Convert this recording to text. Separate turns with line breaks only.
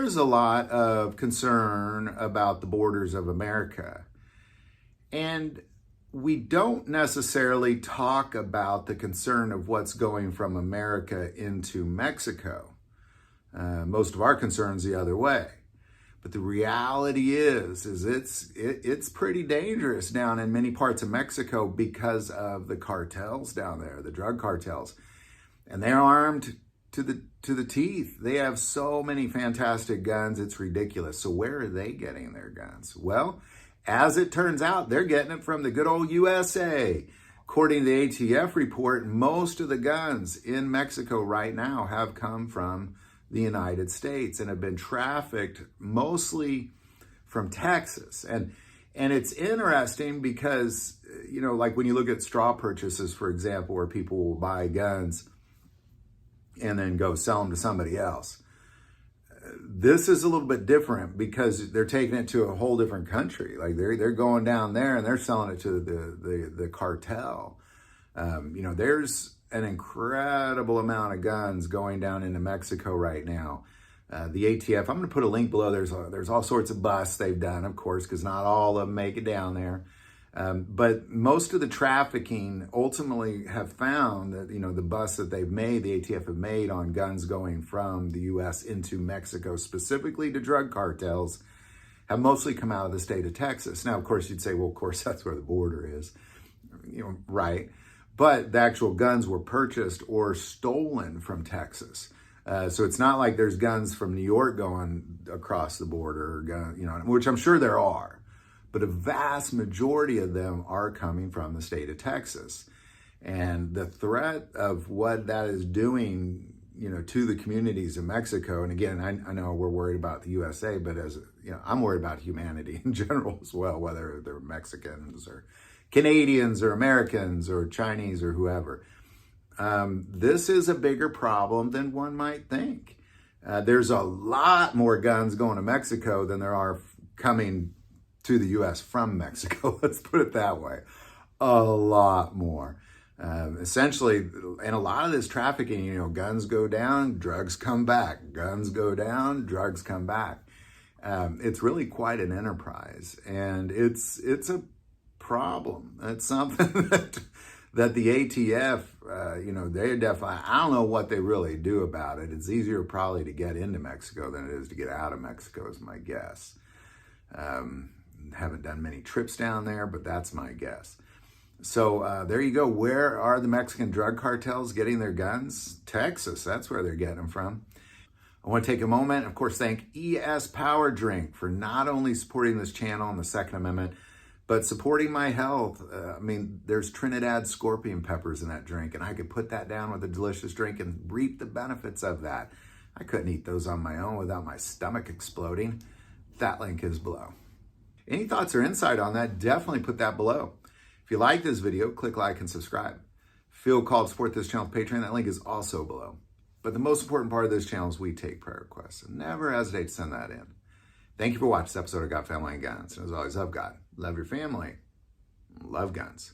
there's a lot of concern about the borders of America. And we don't necessarily talk about the concern of what's going from America into Mexico. Most of our concern's the other way. But the reality is it's pretty dangerous down in many parts of Mexico because of the cartels down there, the drug cartels. And they're armed to the teeth. They have so many fantastic guns, it's ridiculous. So where are they getting their guns? Well, as it turns out, they're getting it from the good old USA. According to the ATF report, most of the guns in Mexico right now have come from the United States and have been trafficked mostly from Texas. And it's interesting because, you know, like when you look at straw purchases, for example, where people will buy guns and then go sell them to somebody else. This is a little bit different because they're taking it to a whole different country. Like they're going down there and they're selling it to the cartel. You know, there's an incredible amount of guns going down into Mexico right now. The ATF, I'm going to put a link below. There's all sorts of busts they've done, of course, because not all of them make it down there. But most of the trafficking ultimately have found that, you know, the busts that they've made, the ATF have made on guns going from the U.S. into Mexico, specifically to drug cartels, have mostly come out of the state of Texas. Now, of course, you'd say, well, of course, that's where the border is, you know, right? But the actual guns were purchased or stolen from Texas. So it's not like there's guns from New York going across the border, you know, which I'm sure there are. But a vast majority of them are coming from the state of Texas. And the threat of what that is doing, you know, to the communities in Mexico, and again, I know we're worried about the USA, but as you know, I'm worried about humanity in general as well, whether they're Mexicans or Canadians or Americans or Chinese or whoever. This is a bigger problem than one might think. There's a lot more guns going to Mexico than there are coming to the U.S. from Mexico. Let's put it that way. A lot more. Essentially, and a lot of this trafficking, you know, guns go down, drugs come back. Guns go down, drugs come back. It's really quite an enterprise. And it's a problem. It's something that the ATF, you know, they definitely, I don't know what they really do about it. It's easier probably to get into Mexico than it is to get out of Mexico is my guess. Haven't done many trips down there, but that's my guess. So there you go. Where are the Mexican drug cartels getting their guns? Texas, that's where they're getting them from. I want to take a moment, of course, thank ES Power Drink for not only supporting this channel and the Second Amendment, but supporting my health. I mean, there's Trinidad scorpion peppers in that drink, and I could put that down with a delicious drink and reap the benefits of that. I couldn't eat those on my own without my stomach exploding. That link is below. Any thoughts or insight on that, definitely put that below. If you like this video, click like and subscribe. Feel called to support this channel with Patreon. That link is also below. But the most important part of this channel is we take prayer requests. So never hesitate to send that in. Thank you for watching this episode of God, Family, and Guns. And as always, love God, love your family, love guns.